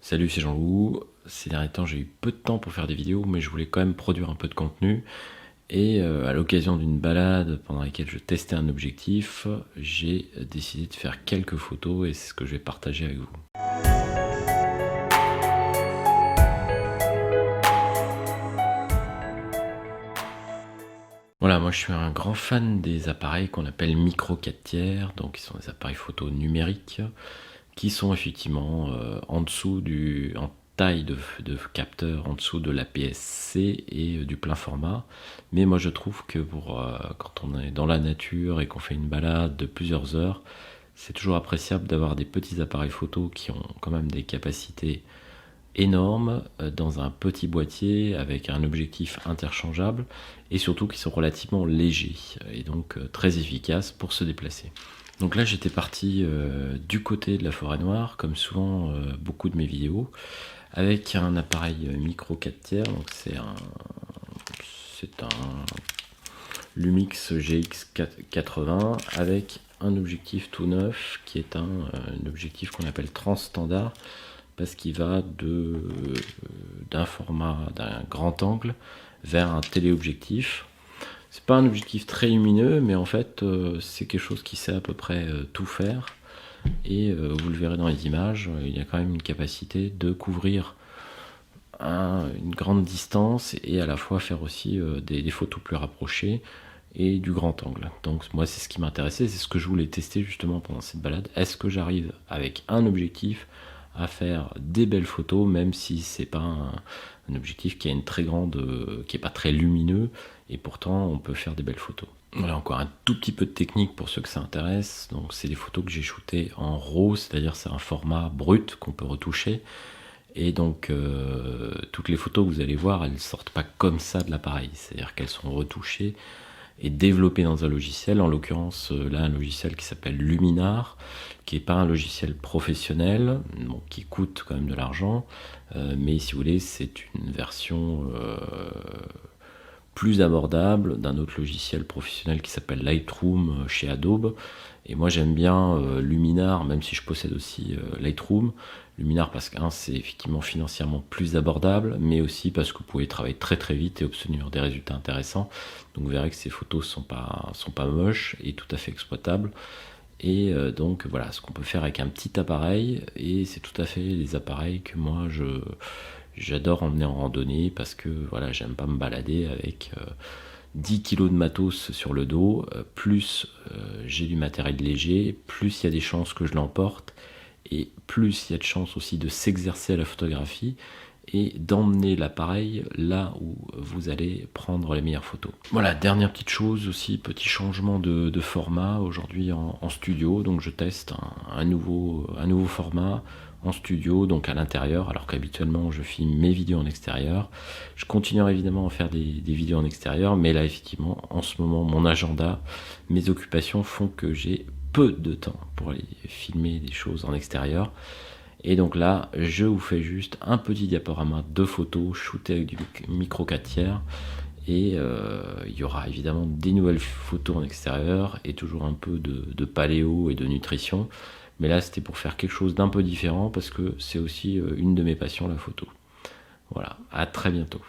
Salut, c'est Jean-Loup. Ces derniers temps, j'ai eu peu de temps pour faire des vidéos, mais je voulais quand même produire un peu de contenu. Et à l'occasion d'une balade pendant laquelle je testais un objectif, j'ai décidé de faire quelques photos et c'est ce que je vais partager avec vous. Voilà, moi je suis un grand fan des appareils qu'on appelle micro 4 tiers, donc qui sont des appareils photo numériques, qui sont effectivement en dessous en taille de capteur, en dessous de l'APS-C et du plein format. Mais moi je trouve que quand on est dans la nature et qu'on fait une balade de plusieurs heures, c'est toujours appréciable d'avoir des petits appareils photo qui ont quand même des capacités énormes dans un petit boîtier avec un objectif interchangeable et surtout qui sont relativement légers et donc très efficaces pour se déplacer. Donc là j'étais parti du côté de la forêt noire, comme souvent beaucoup de mes vidéos, avec un appareil micro 4 tiers, donc c'est un Lumix GX80 avec un objectif tout neuf qui est un objectif qu'on appelle transstandard parce qu'il va d'un format d'un grand angle vers un téléobjectif. C'est pas un objectif très lumineux, mais en fait c'est quelque chose qui sait à peu près tout faire. Et vous le verrez dans les images, il y a quand même une capacité de couvrir une grande distance et à la fois faire aussi des photos plus rapprochées et du grand angle. Donc moi c'est ce qui m'intéressait, c'est ce que je voulais tester justement pendant cette balade. Est-ce que j'arrive avec un objectif à faire des belles photos, même si c'est pas un objectif qui a qui est pas très lumineux, et pourtant on peut faire des belles photos. Voilà, encore un tout petit peu de technique pour ceux que ça intéresse. Donc c'est des photos que j'ai shootées en RAW, c'est-à-dire c'est un format brut qu'on peut retoucher. Et donc toutes les photos que vous allez voir, elles ne sortent pas comme ça de l'appareil, c'est-à-dire qu'elles sont retouchées et développé dans un logiciel, en l'occurrence là un logiciel qui s'appelle Luminar, qui n'est pas un logiciel professionnel, donc qui coûte quand même de l'argent, mais si vous voulez c'est une version plus abordable d'un autre logiciel professionnel qui s'appelle Lightroom chez Adobe. Et moi j'aime bien Luminar, même si je possède aussi Lightroom. Luminar parce que c'est effectivement financièrement plus abordable, mais aussi parce que vous pouvez travailler très très vite et obtenir des résultats intéressants. Donc vous verrez que ces photos sont pas moches et tout à fait exploitables. Et donc voilà ce qu'on peut faire avec un petit appareil, et c'est tout à fait les appareils que moi j'adore emmener en randonnée parce que voilà, j'aime pas me balader avec 10 kilos de matos sur le dos, plus j'ai du matériel léger, plus il y a des chances que je l'emporte, et plus il y a de chances aussi de s'exercer à la photographie et d'emmener l'appareil là où vous allez prendre les meilleures photos. Voilà, dernière petite chose aussi, petit changement de format aujourd'hui en studio, donc je teste un nouveau format en studio, donc à l'intérieur, alors qu'habituellement je filme mes vidéos en extérieur. Je continuerai évidemment à faire des vidéos en extérieur, mais là effectivement en ce moment mon agenda, mes occupations font que j'ai peu de temps pour aller filmer des choses en extérieur. Et donc là, je vous fais juste un petit diaporama de photos shootées avec du micro 4 tiers. Et il y aura évidemment des nouvelles photos en extérieur et toujours un peu de paléo et de nutrition. Mais là, c'était pour faire quelque chose d'un peu différent parce que c'est aussi une de mes passions, la photo. Voilà, à très bientôt.